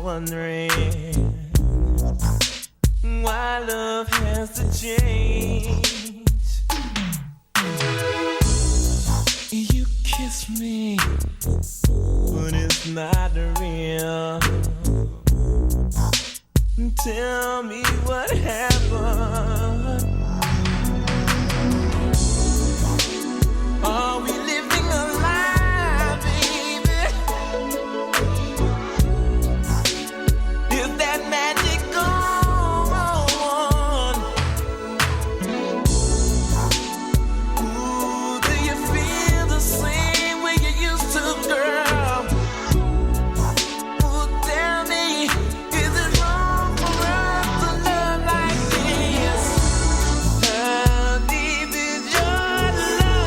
wondering why love has to change. You kiss me, but it's not real. Tell me what happened. Are we living a lie, baby? Is that magic gone? Ooh, do you feel the same way you used to, girl? Ooh, tell me, is it wrong for us to love like this? How deep is your love?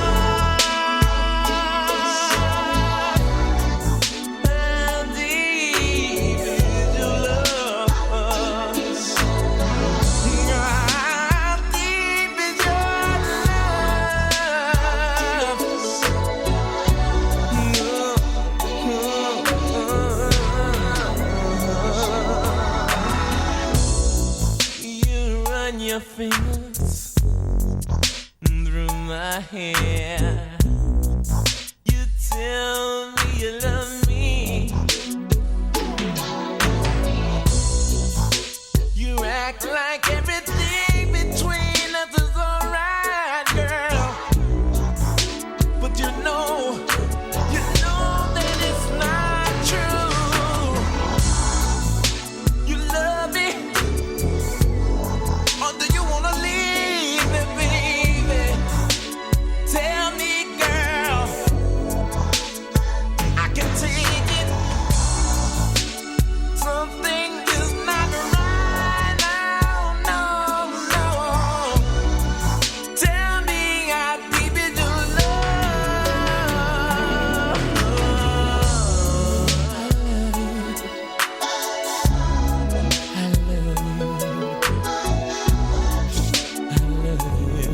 How deep is your love? How deep is your love? You run your fingers through my hair. You tell me you love me. You act like everything between us is alright, girl. But you know that it's not true. You love me, or do you wanna leave me, baby? Tell me, girl. I can take it. Something is not right now, no. Tell me how deep is your love? I love you.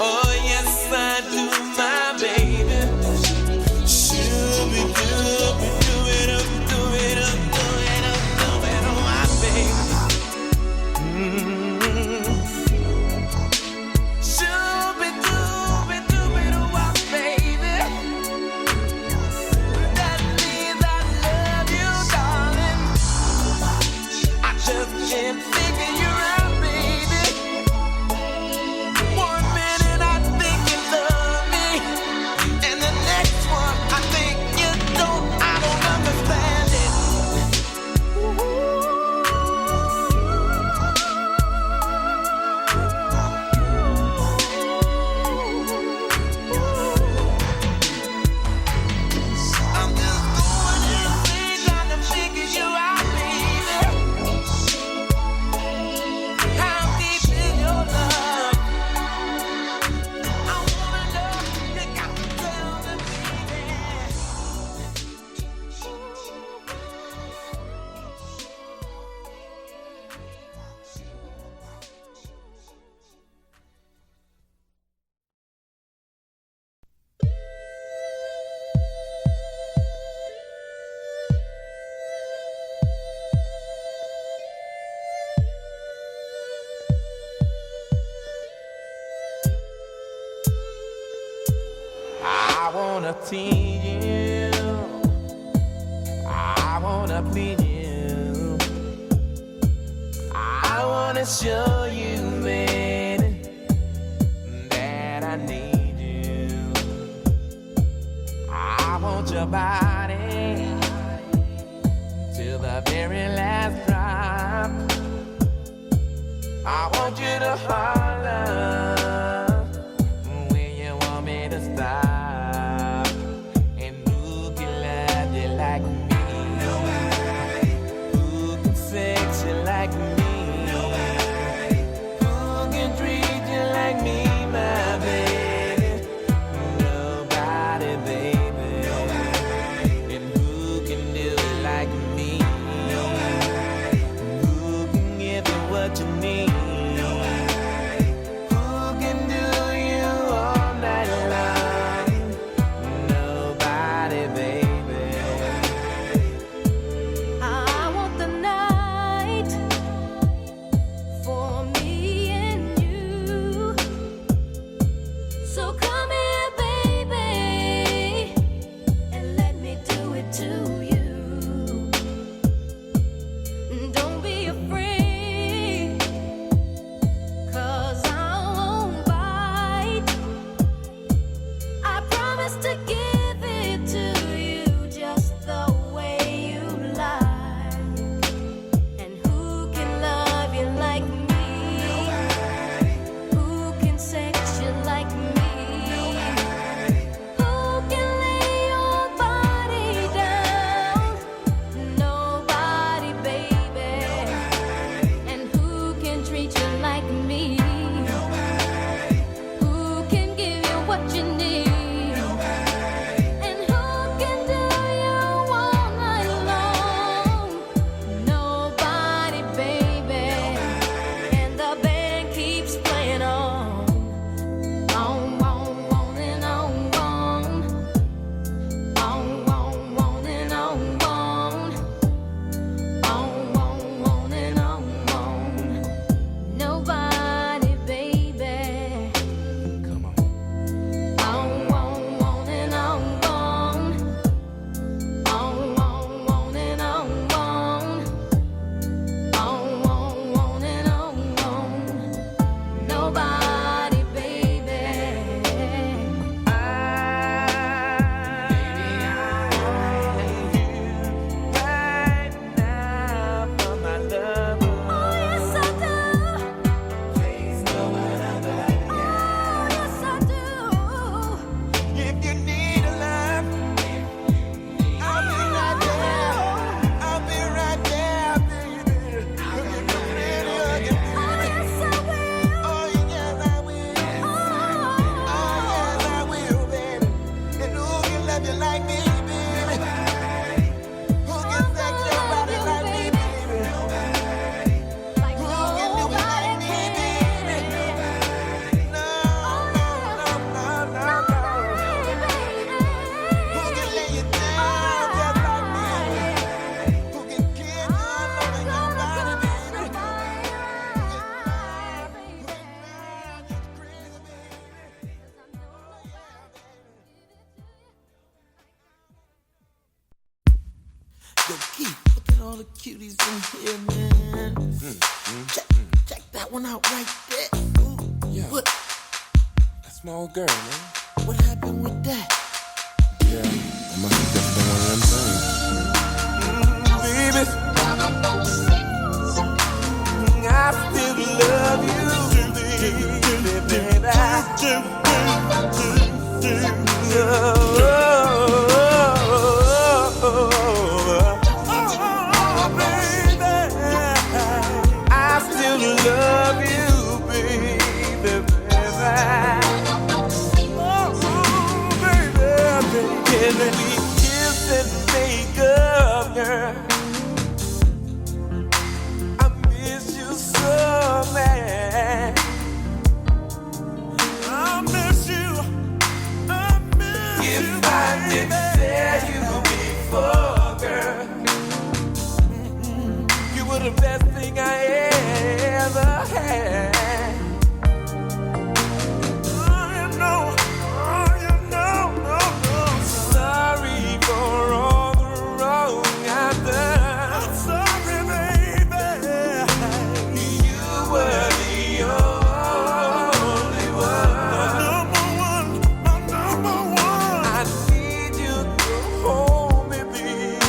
Oh, yes, I do, my baby. Do it up, oh, my baby. Oh, baby. That means I love you, darling. I just can't figure you out, baby. One minute I think you love me, and the next one I think you don't. I don't understand it. I'm just going insane trying to figure you out, baby. How deep is your love? I wanna know. You got to tell me, baby. I wanna tease you. I wanna please you. I wanna show you, baby, that I need you. I want your body till the very last drop. I want you to holler when you want me to stop. And who can love you like me? Nobody. Who can sex you like me? Nobody. Who can treat you like me, my baby? Nobody, baby. Nobody. And who can do it like me? Nobody. Who can give you what you need? Nobody. Who can do all the cuties in here, man. Check that one out right there. Ooh, yeah. What? That's my old girl, man. What happened with that? Yeah, I must have just been one of them things. Baby, I still love you, baby. The best thing I ever had. You know. Sorry for all the wrong I've done. I'm sorry, baby. You were the only one. My number one. I need you to hold me, baby.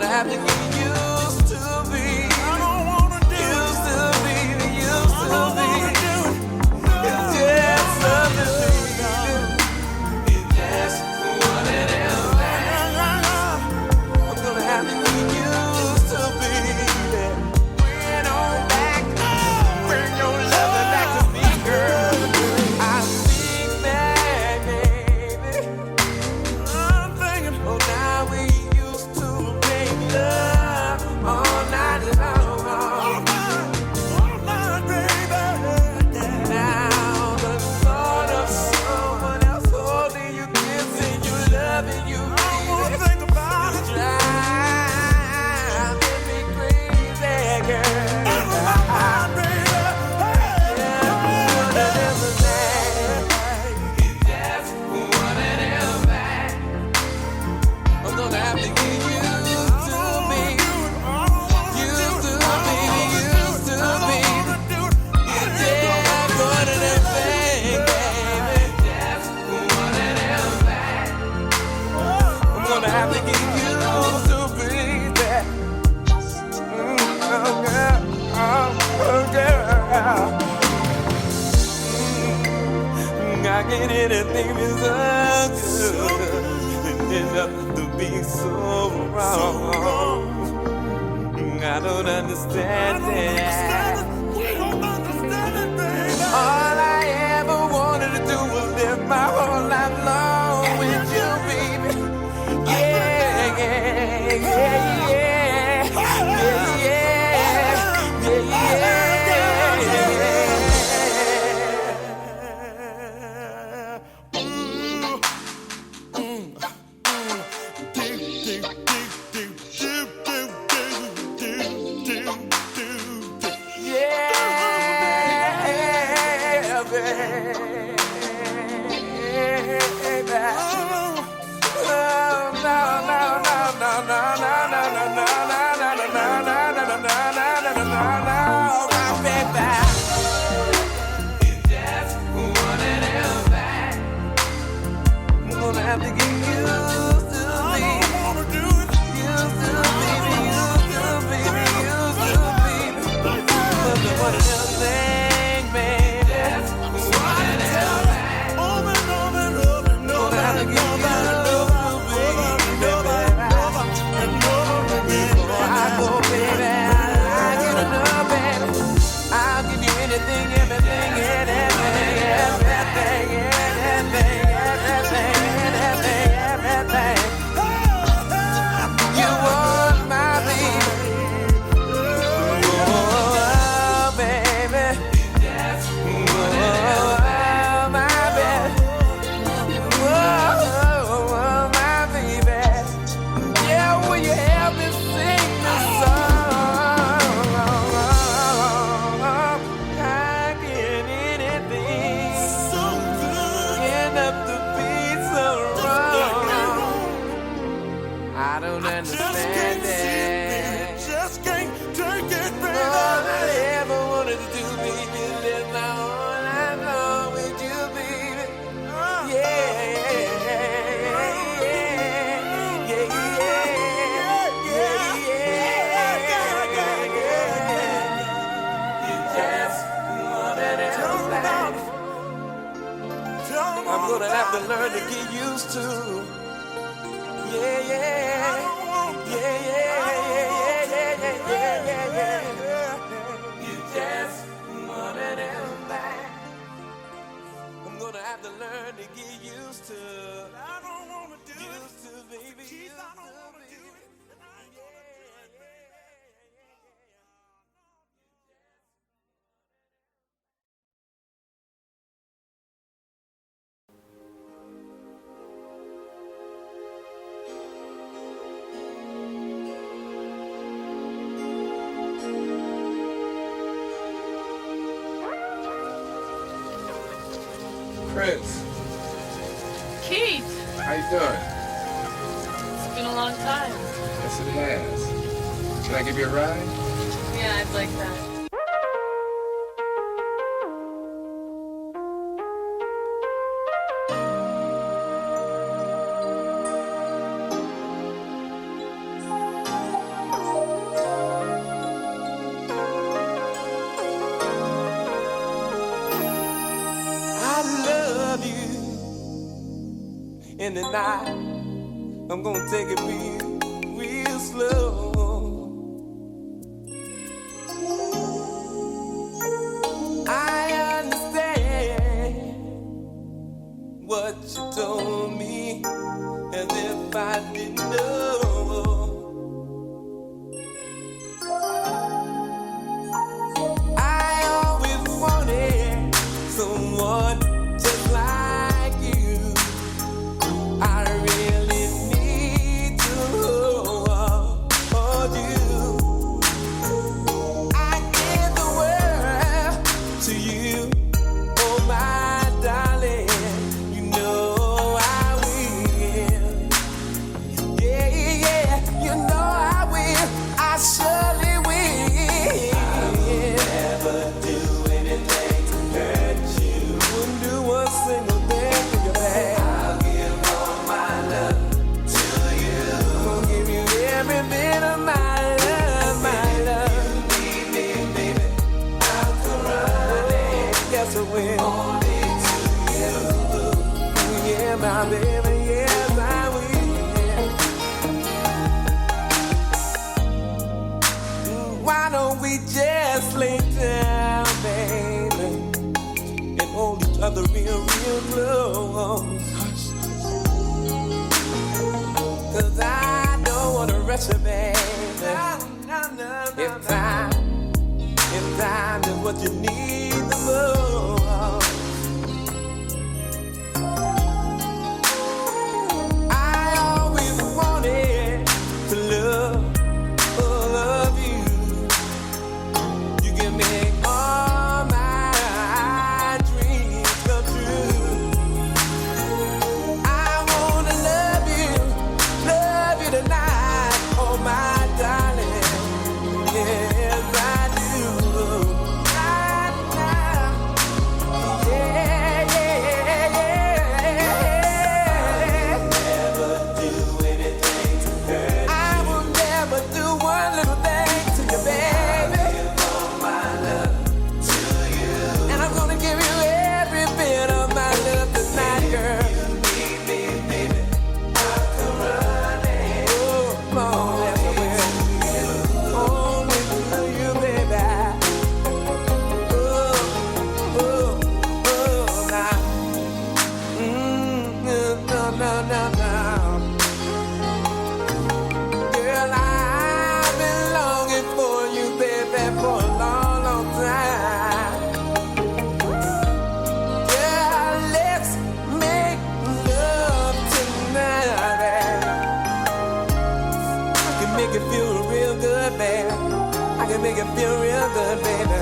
Have to get used to be. I don't wanna do used to be. It's just something to do. It's just one of them things. I'm gonna have to get used to be. Bring on back. Bring your loving back to me, girl. I'm big mad, baby. I'm thinking, oh, now we used to love all night long. All night, baby. Now the thought of someone else holding you, kissing you, loving you, I wanna think about it. Driving me crazy, girl. I'm gonna have to get I have to get used to be that. Oh girl, oh girl. I get anything that's so good. It ends up to be so wrong. I don't understand it. We don't understand it, baby. All I ever wanted to do was live my whole life long with you, baby. Have to get used to me. I don't wanna do it. Used to be, used to be. But what another thing, baby. That's what it is. Over and over and over and over. Gonna have to get used to me, baby. And over again. Before I go, baby, I get enough, baby. All I ever wanted to do, baby, is live my whole life long with you, baby. I'm gonna have to learn to get used to. You just wanted him back. I'm gonna have to learn to get used to. I don't wanna do used to, baby. Keith, I don't wanna do it. Prince, Keith, how you doing? it's been a long time. Yes, it has. Can I give you a ride? Yeah, I'd like that. In the night, I'm gonna take it real slow. I understand what you told me, as if I didn't know. I always wanted someone just like you. I really need to hold you. I give the world to you, oh my darling. You know I will. Yeah, you know I will. I surely will. I'll never do anything to hurt you. Wouldn't do one single thing to your back. Every bit of my love, my love. You need me, baby, I'll come running. Yes, I will. Only to you. Yeah, my baby, yes, I will. Why don't we just lay down, baby, and hold each other real close? 'Cause I don't wanna rush you, baby. If time is what you need the most. I always wanted to love you. You give me all my dreams come true. I wanna love you tonight, oh my darling. Yes, I do. Right now. Yeah. I'll never do anything to hurt. I will never do one little thing to you, baby. I'll give all my love to you. And I'm gonna give you every bit of my love tonight, girl. You need me, baby. I'll come running. Oh, come on, yes, I will. Only to you, baby. Oh, now. No. Girl, I've been longing for you, baby, for a long time. Girl, let's make love tonight. I can make it feel real good, baby. I can make it feel real good, baby.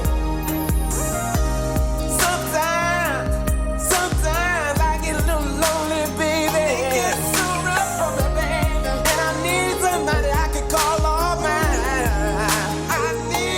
Sometimes I get a little lonely, baby. It gets so rough for me, baby. And I need somebody I can call all mine. I need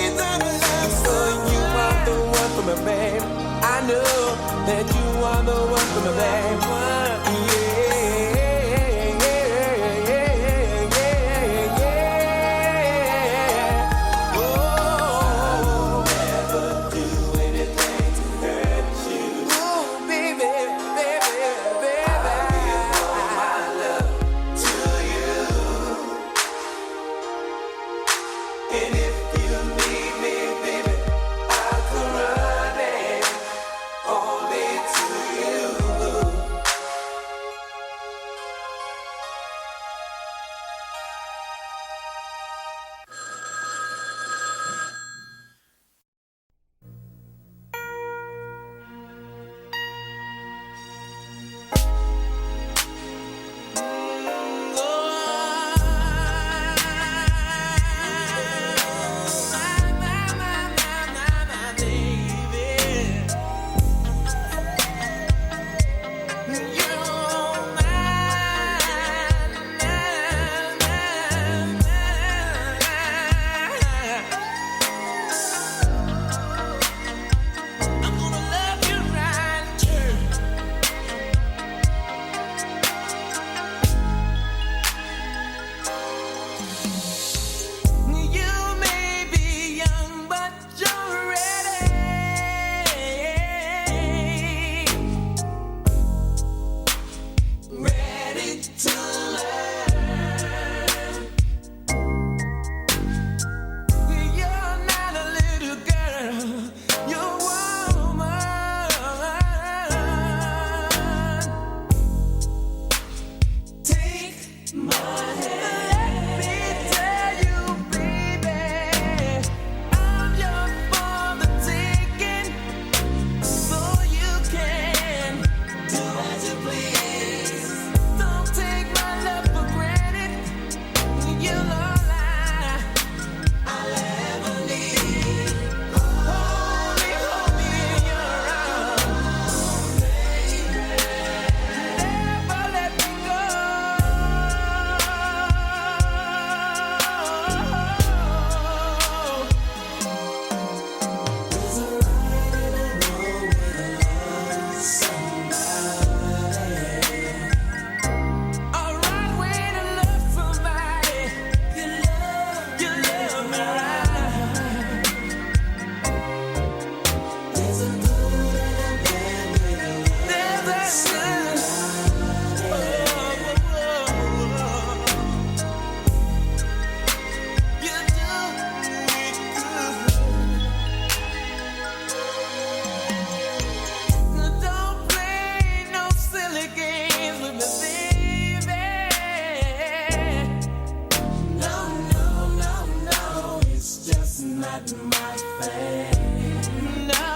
my face. No,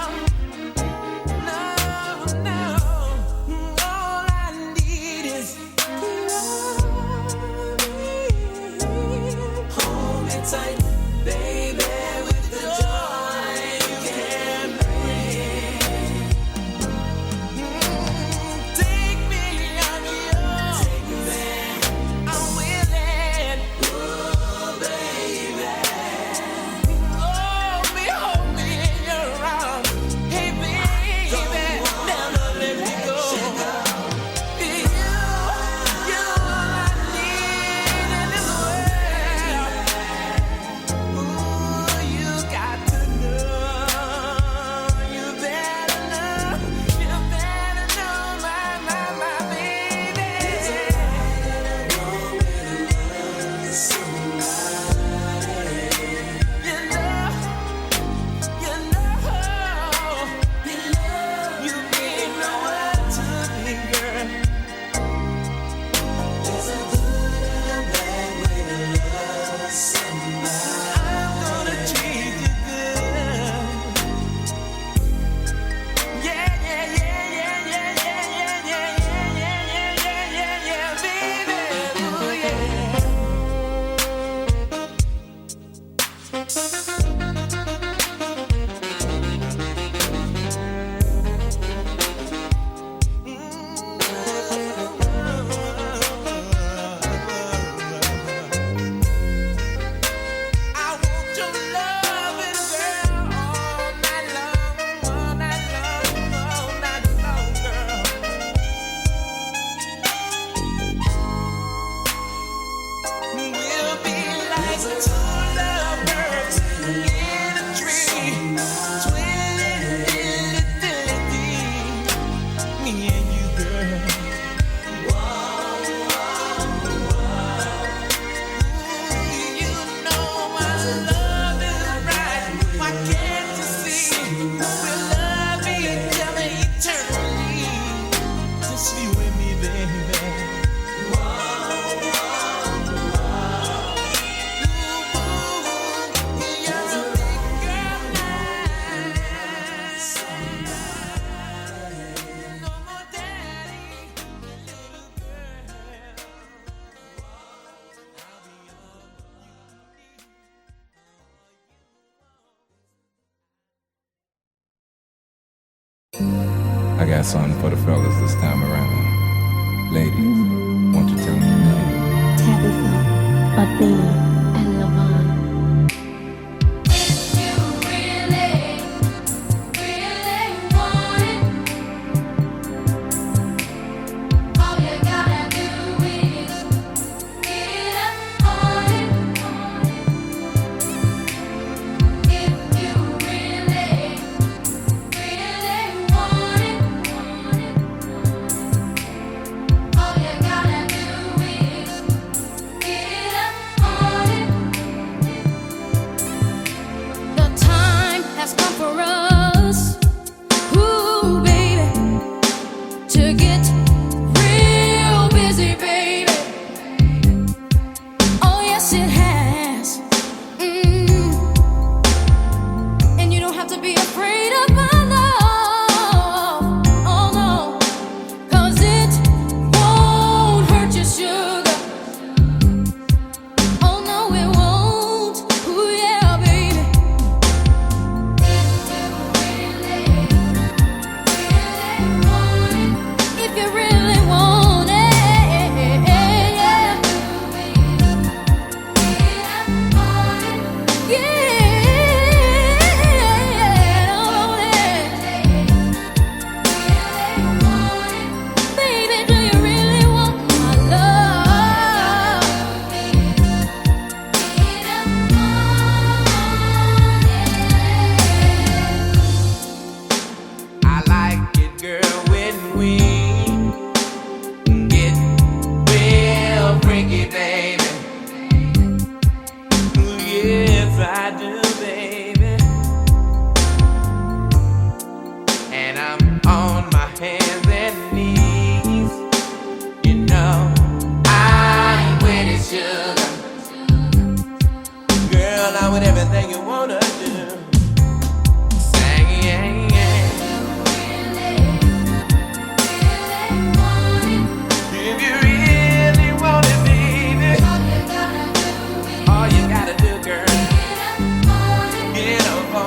no, no. All I need is love. Hold me tight, baby, with the joy you can bring. Take me on your I'm willing. Ooh, baby. Hold me in your arms. Hey, baby, never let me go. You all I need in this world. Ooh, you got to know. You better know. You better know, my baby. You mean the world to me, girl. There's a good and a bad way to love somebody. I'm gonna treat you good. Yeah, yeah, yeah, yeah, yeah, yeah, yeah, yeah, yeah, yeah, baby. Ooh, yeah. I want your loving, girl, all night long, all night long, all night long, girl. We'll be like two lovebirds in a tree, twinning dilly-dilly-dee. Me and you, girl. You know my love is right. Why can't you see? We'll love each other eternally. Just you and me, baby. You're a big girl now. No more daddy, little girl. I got something for the fellas this time around. Ladies, won't you tell me your name? Tabitha, Athena, and Lavon. You really, really want it. All you gotta do is get up on it. If you really, really want it. All you gotta do is get up on it.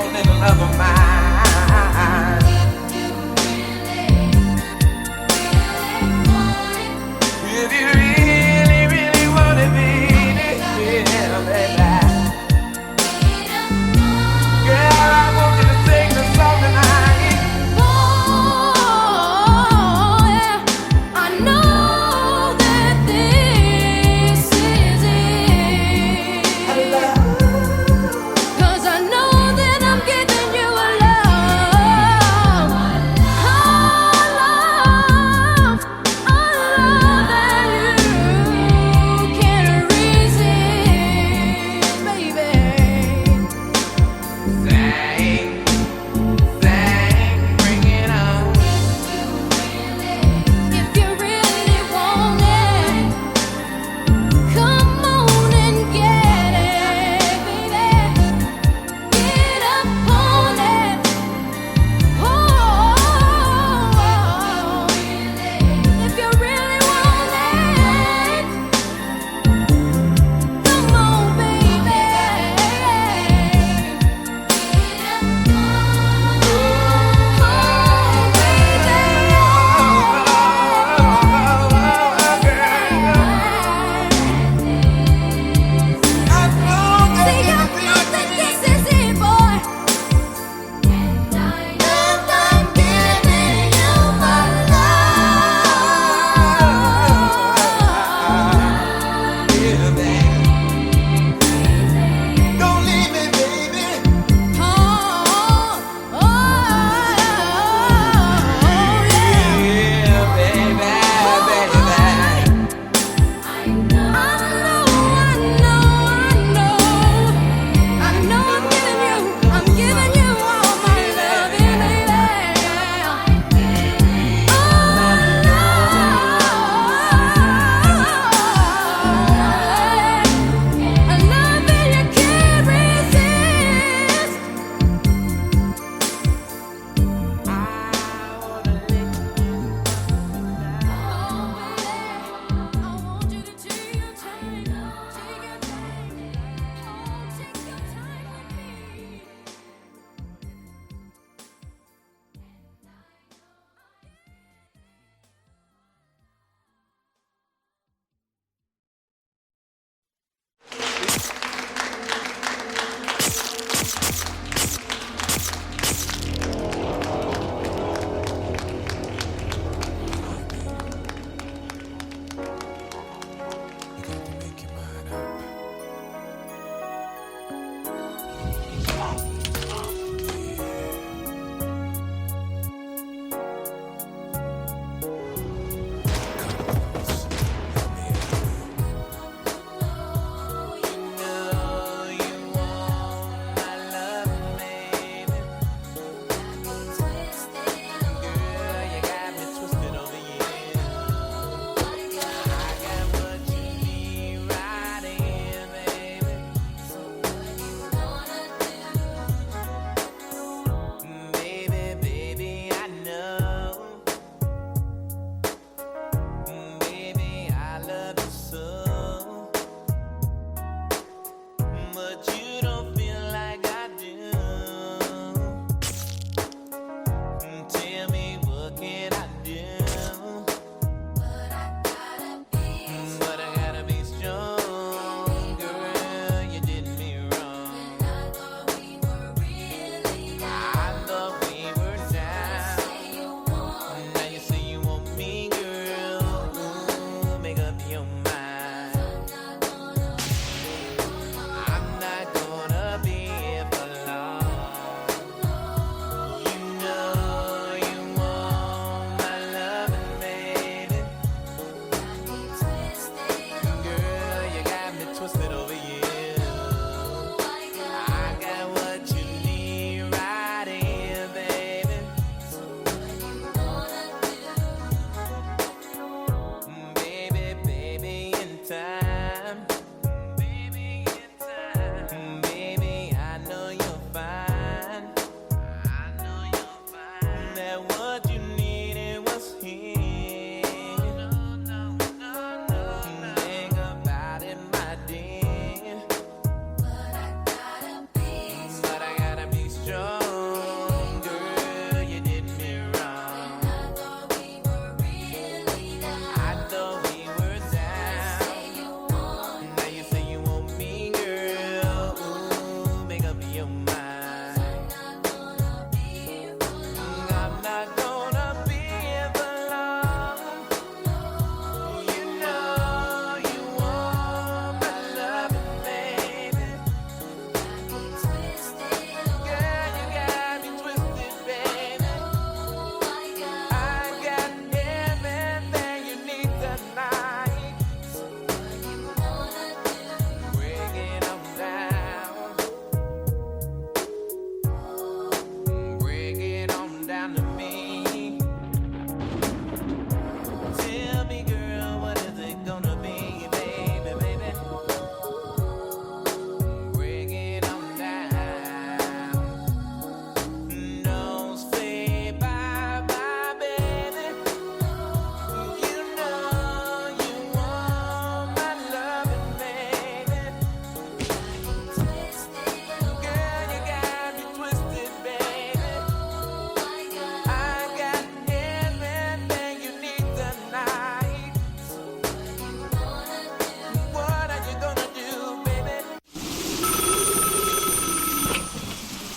on in love of mine. If you really, really wanna be it, yeah, baby. Girl, I want you to sing the song tonight. Oh, yeah, I know that this is it. 'Cause I know that I'm giving you a love.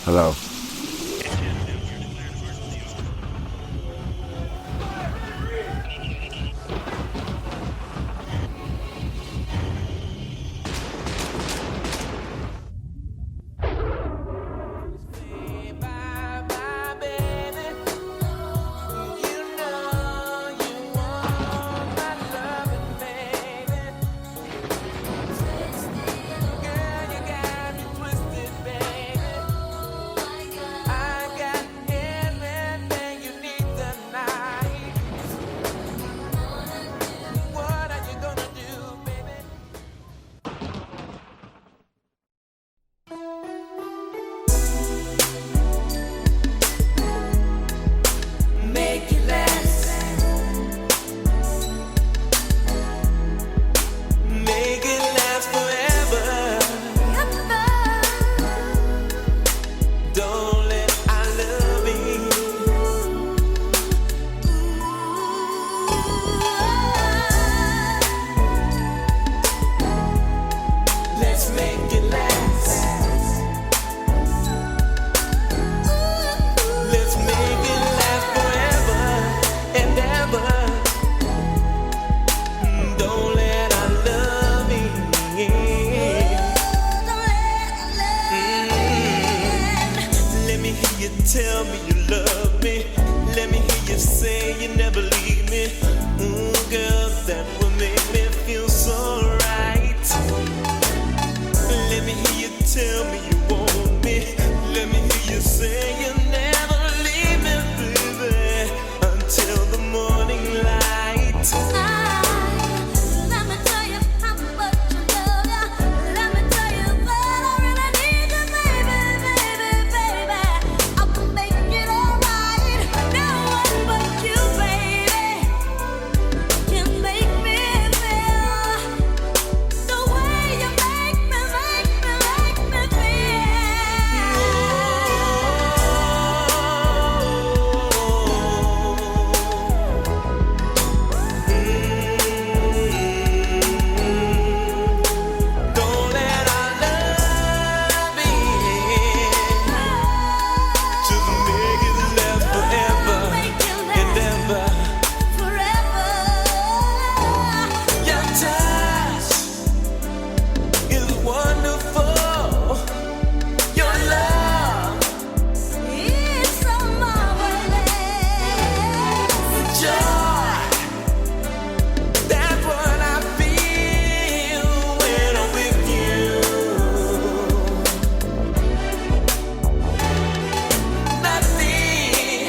Hello. Tell me you love me. Let me hear you say you never leave me. Ooh, girl, that would make me feel so right. Let me hear you tell me you want me. Let me hear you say you never leave me, baby, until the morning light. Let me tell you how much I love ya. Let me tell you that I really need you, baby, baby, baby. I will make it alright. No one but you, baby, can make me feel the way you make me feel. Don't let our love be just make it last forever and ever. Forever. Your touch is wonderful. Your love, It's so marvelous. joy, that's what I feel when I'm with you. Nothing,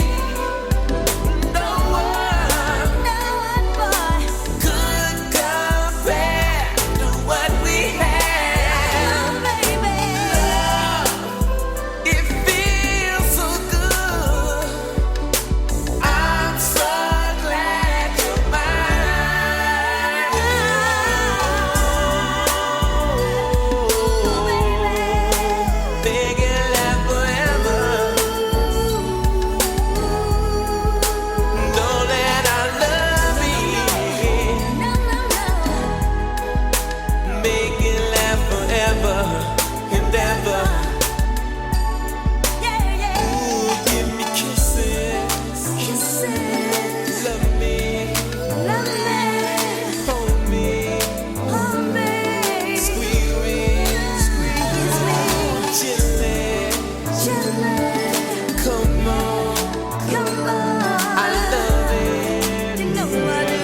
no one No one, boy. could compare to what we have. Oh, baby. It feels so good. I'm so glad you're mine. Make it last forever. Don't let our love be. No, no, no. Make it last forever and ever. Yeah, yeah. Ooh, give me kisses. Kisses. Love me. Love me. Hold me. Hold me. Squeeze me. Squeeze me. Gently. Gently. Come on. Come on. I love it. You know I do.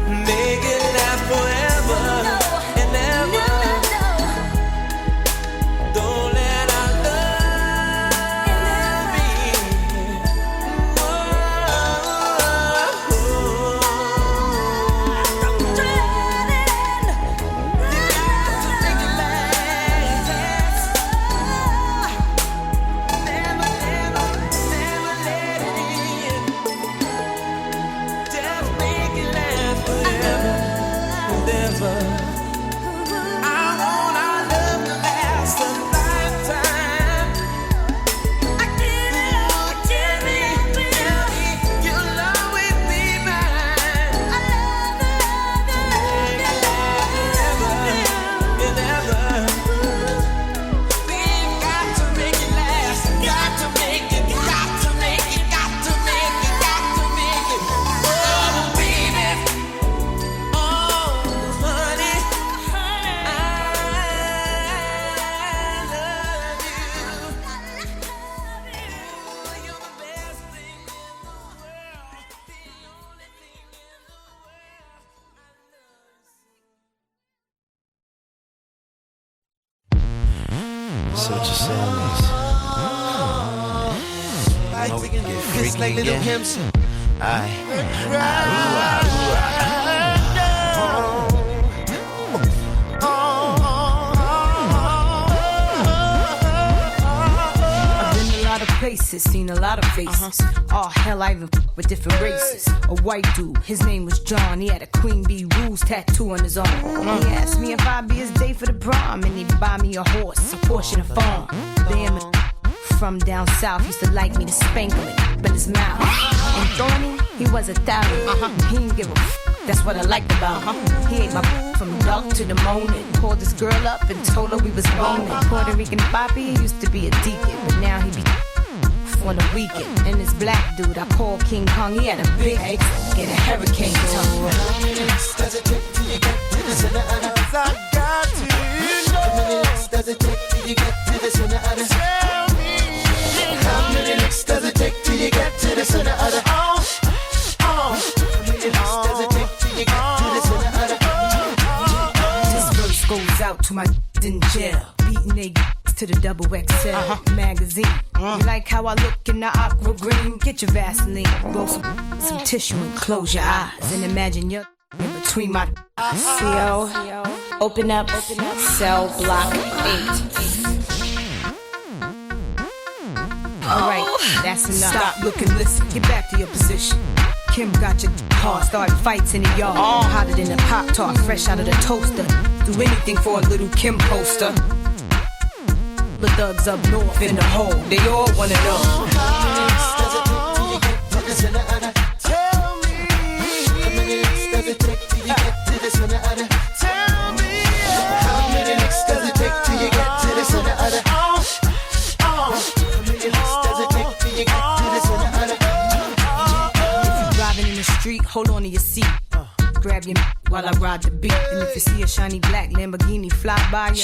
Make it last forever and ever. Don't let our love be So what you're saying is, we can get freaky again. Places, seen a lot of faces. Oh hell, I even with different races. A white dude, his name was John. He had a Queen Bee Rules tattoo on his arm. He asked me if I'd be his day for the prom, and he'd buy me a horse, a Porsche, and a farm. Damn it, from down south used to like me to spank him in his mouth. And Thorny, he was Italian. He didn't give a that's what I liked about him. He ate my from dark to the morning. Called this girl up and told her we was boning. Puerto Rican Poppy, he used to be a deacon, but now he be on the weekend. And this black dude I call King Kong, he had a big head and a hurricane tongue. How many licks does it take till you get to the center of the I got to know. How many licks does it take till you get to the center of the tell me. How many licks does it take till you get to the center of the How many licks does it take till you get to the center of the This verse goes out to my in jail, beating they to the XXL magazine. You like how I look in the aqua green? Get your Vaseline, roll some tissue and close your eyes and imagine you're in between my CO. Open up, cell block 8. Alright, that's enough. Stop, look and listen. Get back to your position. Kim got your car, start fights in the yard. Hotter than a Pop-Tart, fresh out of the toaster. Do anything for a little Kim poster. The thugs up north in the hole, they all wanna know. How many licks does it take till you get to the center of the tell me. How many licks does it take till you get to the center of the tell me. How many licks does it take till you get to the center of the How many licks does it take till you get to the center of the If you're driving in the street, hold on to your seat. Grab your while I ride the beat. And if you see a shiny black Lamborghini fly by you,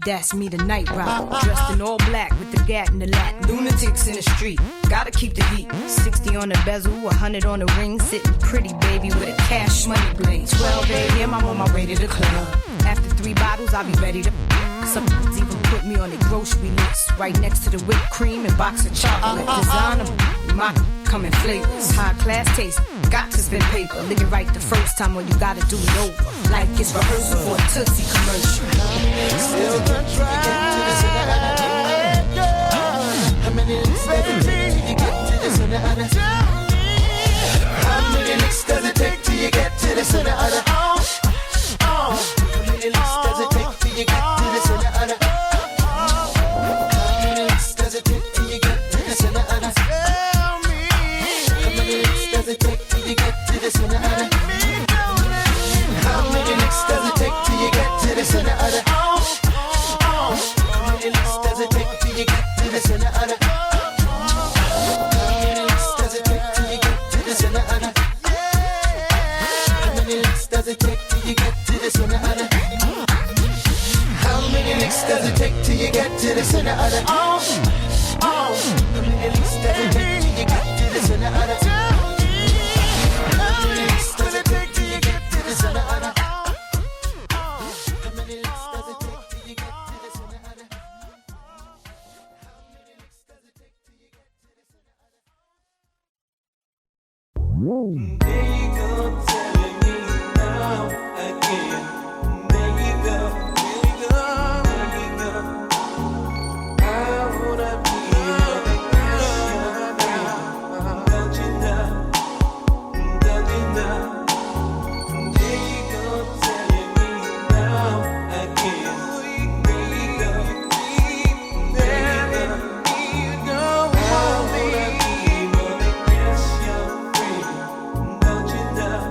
that's me the night rider, dressed in all black with the gat in the lap. Lunatics in the street, gotta keep the heat. 60 on the bezel, 100 on the ring. Sitting pretty baby with a cash money bling. 12 a.m. I'm on my way to the club. After 3 bottles, I'll be ready to some even put me on the grocery list, right next to the whipped cream and box of chocolate. Designer, my coming flavors, high class taste. Got to spend paper, live it right the first time, or you gotta do it over. Like it's rehearsal for a Tootsie commercial. Still the try. How many licks does it take till you get to the center of the How many licks does it take till you get to the center of the How many licks does it take till you get to the center of the How many licks does it take till you get to the center of the tell me. How many licks does it take till you get to the center of the How many licks does it take till you get to the center of the How many licks does it take till you get to the center of the How many licks does it take till you get to the center of the How many licks does it take till you get to the center of the How many licks does it take till you get to the center of the How many licks does it take till you get to the center of the How many licks does it take till you get to the center of the How many licks does it take till you get to the center of the There you go, telling me now again. There you go, there you go, there you go. I wanna be your now. Don't you know? Don't you know? There you go, telling me now again. There you go, there you go. I wanna be more than just your friend. Don't you know?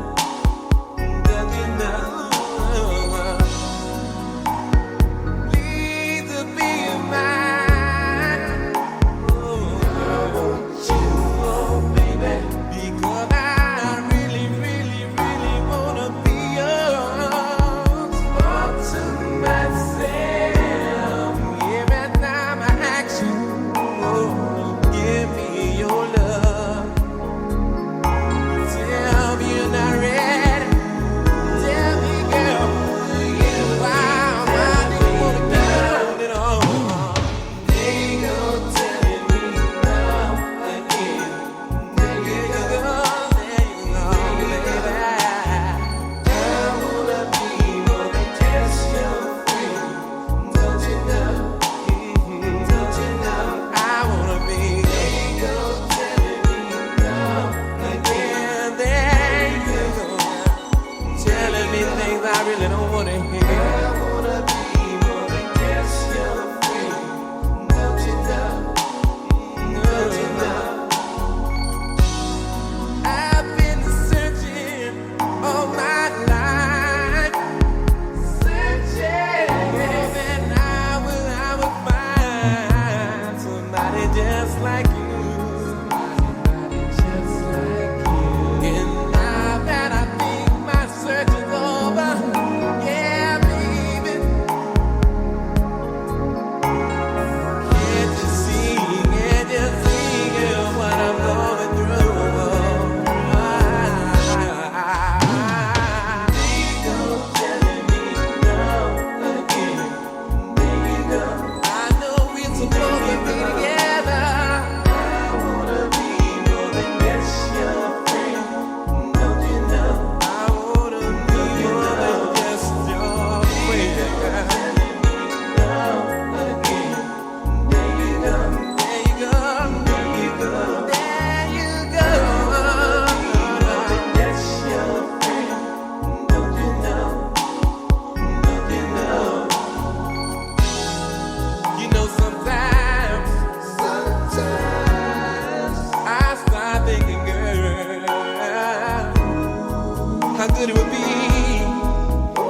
good it would be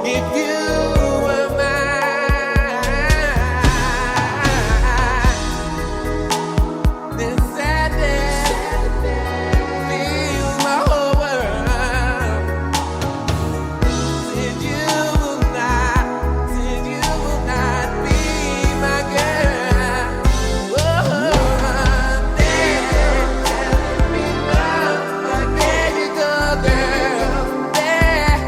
if you were mine. This sadness fills my whole world. Since you will not be my girl. Oh, there you go, girl. There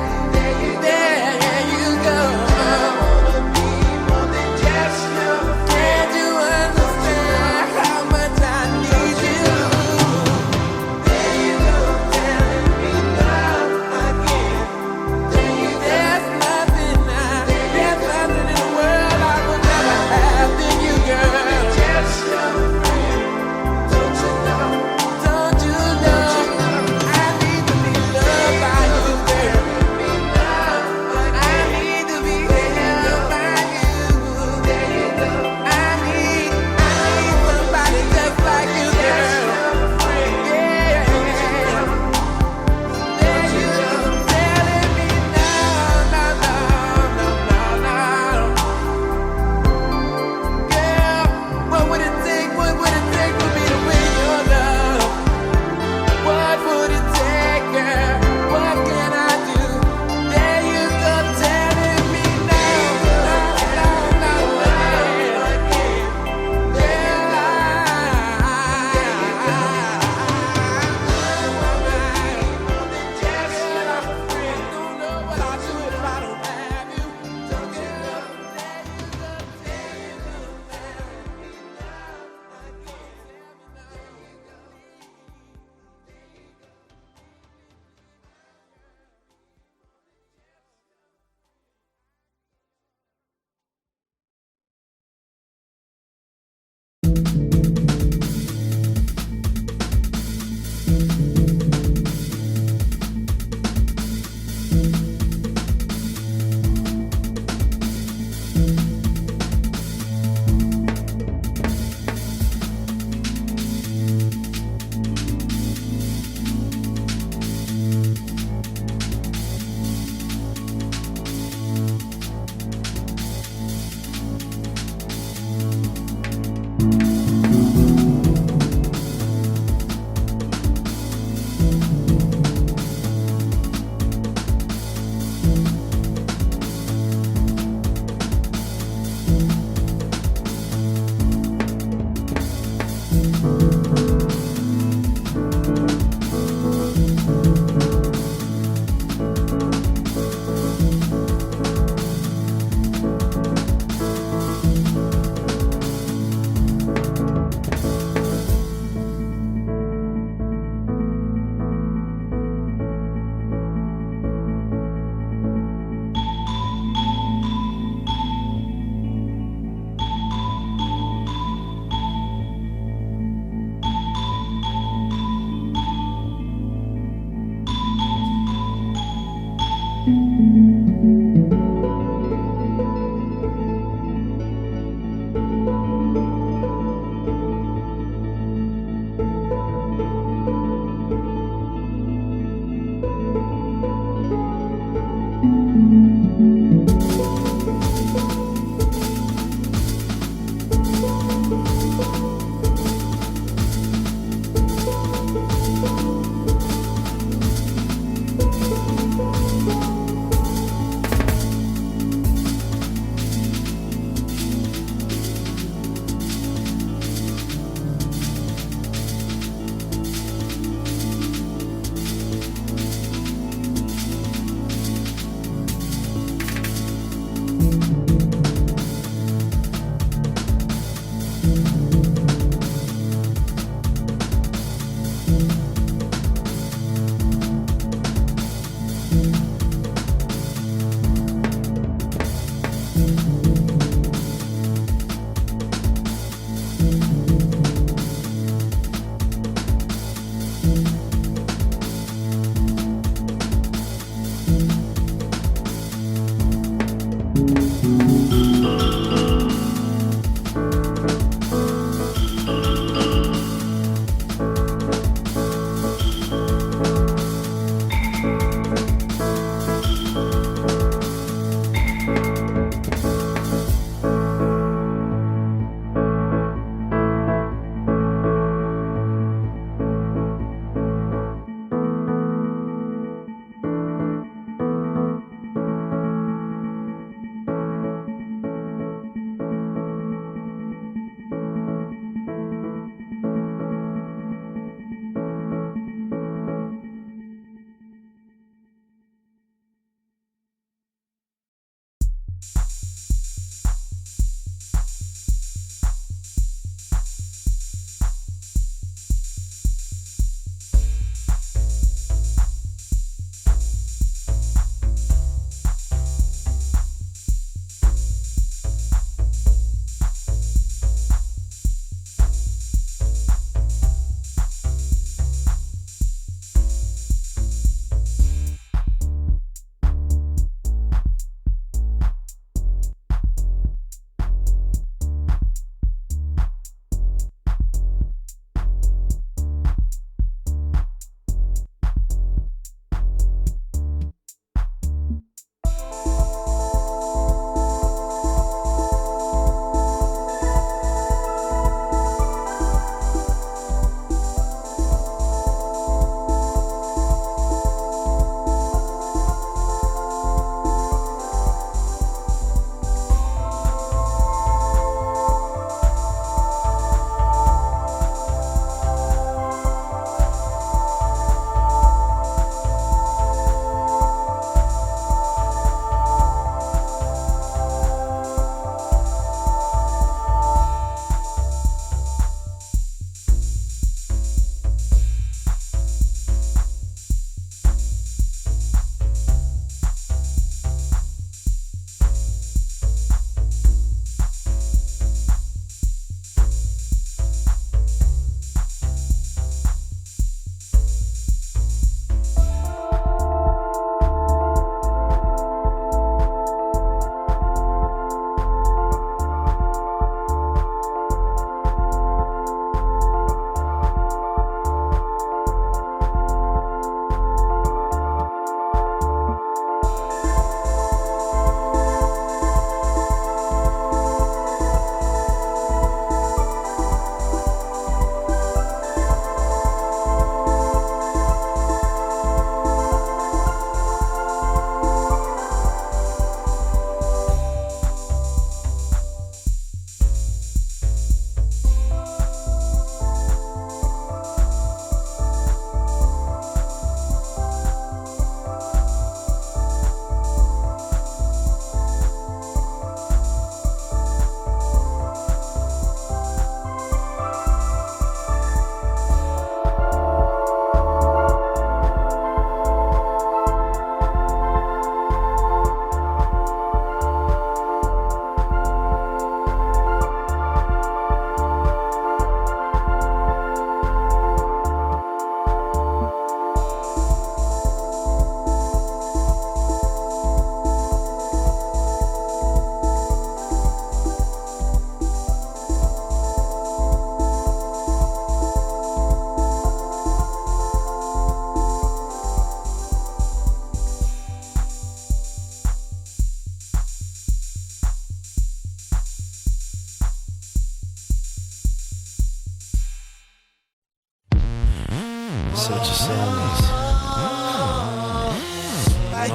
ourselves.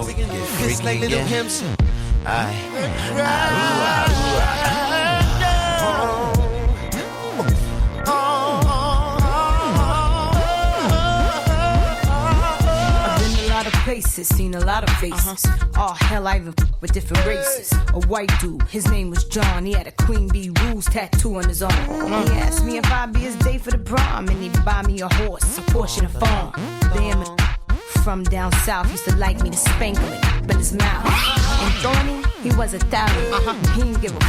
We can get freaky again. Places, seen a lot of faces. Oh hell, I even with different races. A white dude, his name was John. He had a Queen Bee Rules tattoo on his arm. He asked me if I'd be his day for the prom, and he'd buy me a horse, a Porsche, and a farm. Damn, from down south used to like me to spangle it in his mouth. And Thorny, he was Italian. He didn't give a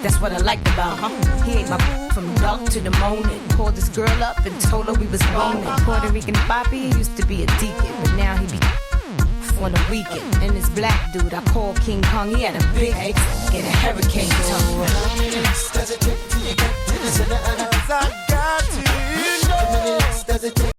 that's what I liked about him. He ate my from dark to the morning. Called this girl up and told her we was boning. Puerto Rican Bobby used to be a deacon, but now he be on the weekend. And this black dude I call King Kong, he had a big egg and a hurricane tongue. How many licks does it take till you get to the center of the? I got to know. How many licks does it take?